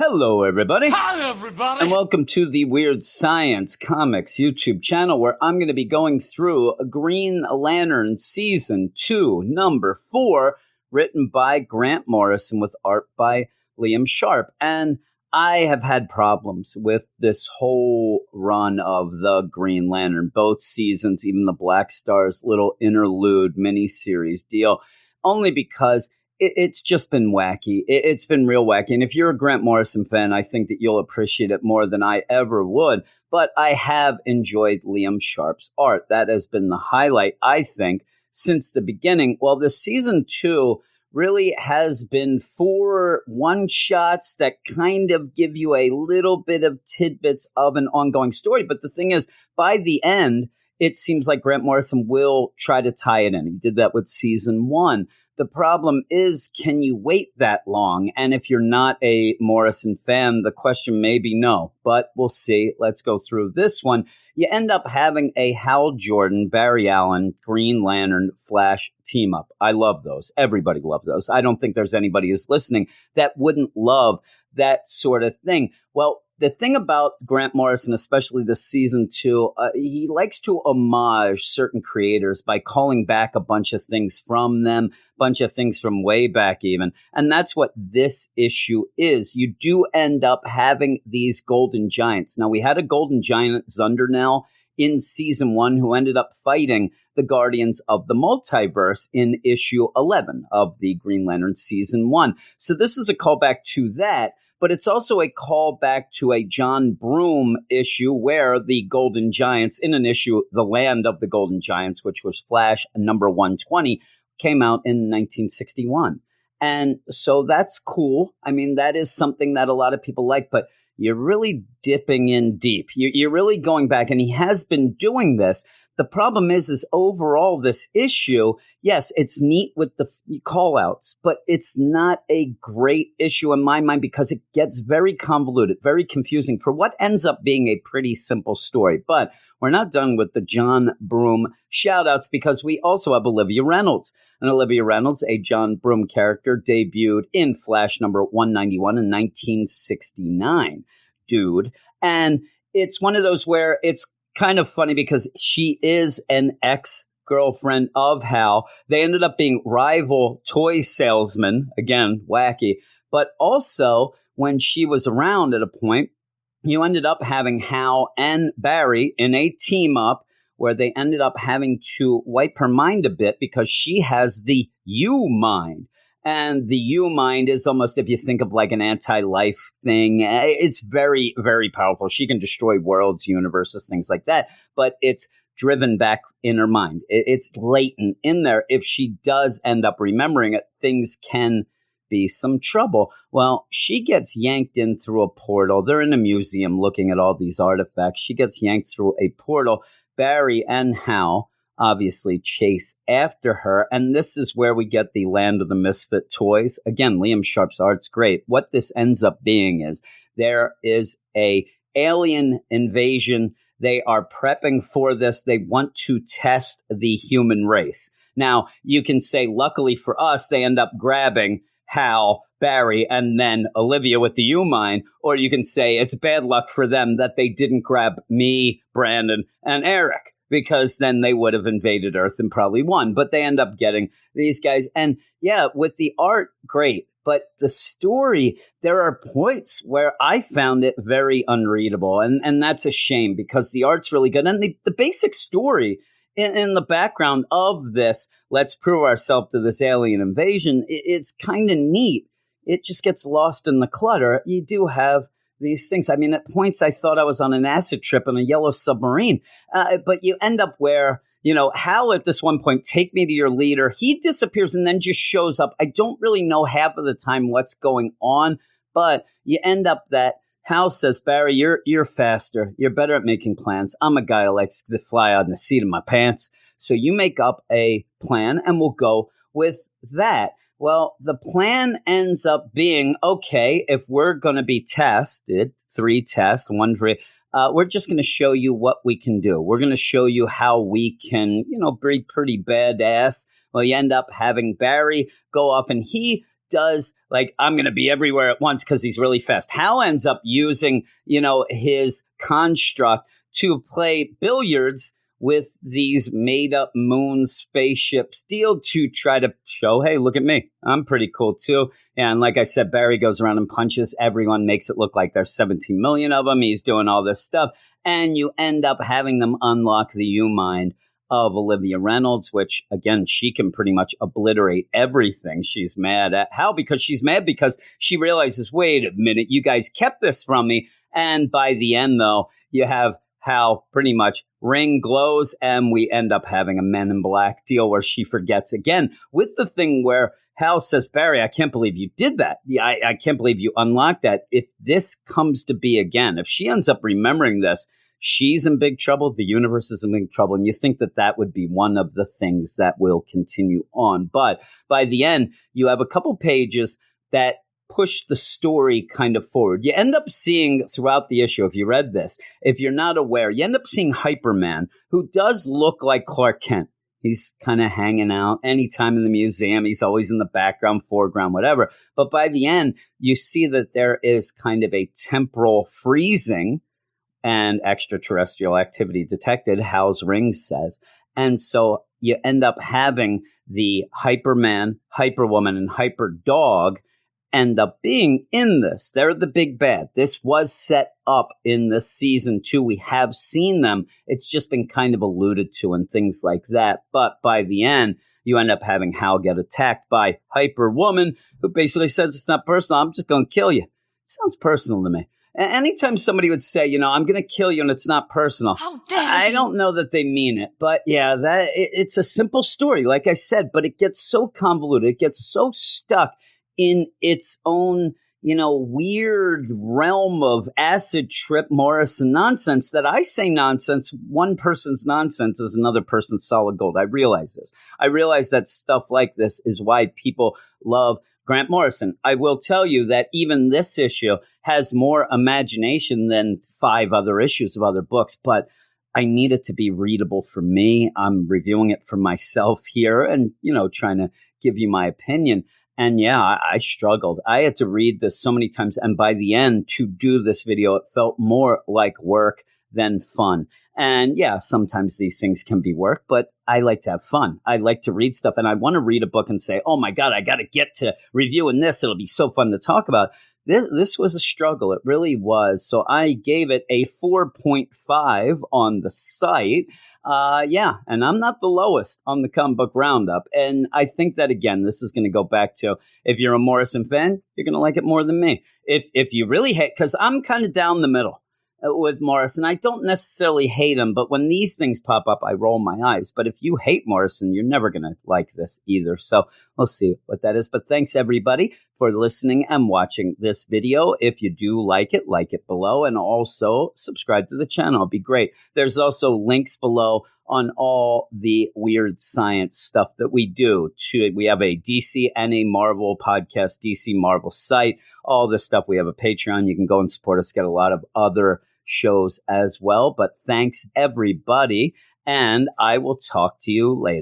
Hello, everybody. Hi, everybody. And welcome to the Weird Science Comics YouTube channel, where I'm going to be going through Green Lantern Season 2, Number 4, written by Grant Morrison with art by Liam Sharp. And I have had problems with this whole run of the Green Lantern, both seasons, even the Black Star's little interlude miniseries deal, only because it's just been wacky. It's been real wacky. And if you're a Grant Morrison fan, I think that you'll appreciate it more than I ever would. But I have enjoyed Liam Sharp's art. That has been the highlight, I think, since the beginning. Well, this season 2 really has been 4 one-shots that kind of give you a little bit of tidbits of an ongoing story. But the thing is, by the end, it seems like Grant Morrison will try to tie it in. He did that with season 1. The problem is, can you wait that long? And if you're not a Morrison fan, the question may be no, but we'll see. Let's go through this one. You end up having a Hal Jordan, Barry Allen, Green Lantern, Flash team up. I love those. Everybody loves those. I don't think there's anybody who's listening that wouldn't love that sort of thing. Well, the thing about Grant Morrison, especially this season 2, he likes to homage certain creators by calling back a bunch of things from them, a bunch of things from way back even. And that's what this issue is. You do end up having these golden giants. Now, we had a golden giant, Zundernell, in season 1 who ended up fighting the Guardians of the Multiverse in issue 11 of the Green Lantern season 1. So this is a callback to that. But it's also a callback to a John Broome issue where the Golden Giants, in an issue, The Land of the Golden Giants, which was Flash number 120, came out in 1961. And so that's cool. I mean, that is something that a lot of people like, but you're really dipping in deep. You're really going back, and he has been doing this. The problem is overall this issue, yes, it's neat with the call-outs, but it's not a great issue in my mind because it gets very convoluted, very confusing for what ends up being a pretty simple story. But we're not done with the John Broome shout-outs because we also have Olivia Reynolds. And Olivia Reynolds, a John Broome character, debuted in Flash number 191 in 1969. Dude. And it's one of those where it's kind of funny because she is an ex-girlfriend of Hal. They ended up being rival toy salesmen. Again, wacky. But also, when she was around at a point, you ended up having Hal and Barry in a team-up where they ended up having to wipe her mind a bit because she has the U-mind. And the U-mind is almost, if you think of like an anti-life thing, it's very, very powerful. She can destroy worlds, universes, things like that. But it's driven back in her mind. It's latent in there. If she does end up remembering it, things can be some trouble. Well, she gets yanked in through a portal. They're in a museum looking at all these artifacts. She gets yanked through a portal. Barry and Hal obviously chase after her. And this is where we get the Land of the Misfit toys. Again, Liam Sharp's art's great. What this ends up being is there is a alien invasion. They are prepping for this. They want to test the human race. Now, you can say, luckily for us, they end up grabbing Hal, Barry, and then Olivia with the U-Mind. Or you can say it's bad luck for them that they didn't grab me, Brandon, and Eric, because then they would have invaded Earth and probably won. But they end up getting these guys. And yeah, with the art, great. But the story, there are points where I found it very unreadable. And that's a shame because the art's really good. And the basic story in the background of this, let's prove ourselves to this alien invasion, it's kind of neat. It just gets lost in the clutter. You do have these things. I mean, at points I thought I was on an acid trip in a yellow submarine. But you end up where, Hal at this one point, take me to your leader. He disappears and then just shows up. I don't really know half of the time what's going on, but you end up that Hal says, Barry, you're faster. You're better at making plans. I'm a guy who likes to fly out in the seat of my pants. So you make up a plan and we'll go with that. Well, the plan ends up being, okay, if we're going to be tested, 3 tests, 1 for we're just going to show you what we can do. We're going to show you how we can, be pretty badass. Well, you end up having Barry go off and he does like, I'm going to be everywhere at once because he's really fast. Hal ends up using, his construct to play billiards with these made up moon spaceships deal to try to show, hey, look at me. I'm pretty cool too. And like I said, Barry goes around and punches everyone, makes it look like there's 17 million of them. He's doing all this stuff. And you end up having them unlock the U-Mind of Olivia Reynolds, which, again, she can pretty much obliterate everything she's mad at. How? Because she's mad because she realizes, wait a minute, you guys kept this from me. And by the end, though, you have Hal pretty much ring glows, and we end up having a Men in Black deal where she forgets again with the thing where Hal says, Barry, I can't believe you did that. I can't believe you unlocked that. If this comes to be again, if she ends up remembering this, she's in big trouble. The universe is in big trouble. And you think that that would be one of the things that will continue on. But by the end, you have a couple pages that push the story kind of forward. You end up seeing throughout the issue, if you read this, if you're not aware, you end up seeing Hyperman, who does look like Clark Kent. He's kind of hanging out anytime in the museum. He's always in the background, foreground, whatever. But by the end, you see that there is kind of a temporal freezing and extraterrestrial activity detected, Hal's ring says. And so you end up having the Hyperman, Hyperwoman, and Hyperdog end up being in this. They're the big bad. This was set up in this season 2. We have seen them. It's just been kind of alluded to and things like that. But by the end, you end up having Hal get attacked by Hyperwoman, who basically says, it's not personal. I'm just going to kill you. It sounds personal to me. Anytime somebody would say, I'm going to kill you and it's not personal, how dare you? I don't know that they mean it. But yeah, it's a simple story, like I said, but it gets so convoluted. It gets so stuck in its own, weird realm of acid trip Morrison nonsense that I say nonsense. One person's nonsense is another person's solid gold. I realize this. I realize that stuff like this is why people love Grant Morrison. I will tell you that even this issue has more imagination than 5 other issues of other books, but I need it to be readable for me. I'm reviewing it for myself here and, trying to give you my opinion. And yeah, I struggled. I had to read this so many times. And by the end, to do this video, it felt more like work than fun. And yeah, sometimes these things can be work, but I like to have fun. I like to read stuff, and I want to read a book and say, oh my God, I got to get to reviewing this. It'll be so fun to talk about. This was a struggle. It really was. So I gave it a 4.5 on the site. And I'm not the lowest on the comic book roundup. And I think that, again, this is going to go back to, if you're a Morrison fan, you're going to like it more than me. If you really hate, because I'm kind of down the middle with Morrison. I don't necessarily hate him, but when these things pop up, I roll my eyes. But if you hate Morrison, you're never going to like this either. So we'll see what that is. But thanks, everybody, for listening and watching this video. If you do like it below, and also subscribe to the channel. It'd be great. There's also links below on all the weird science stuff that we do. We have a DC and a Marvel podcast, DC Marvel site, all this stuff. We have a Patreon. You can go and support us, get a lot of other shows as well. But thanks, everybody, and I will talk to you later.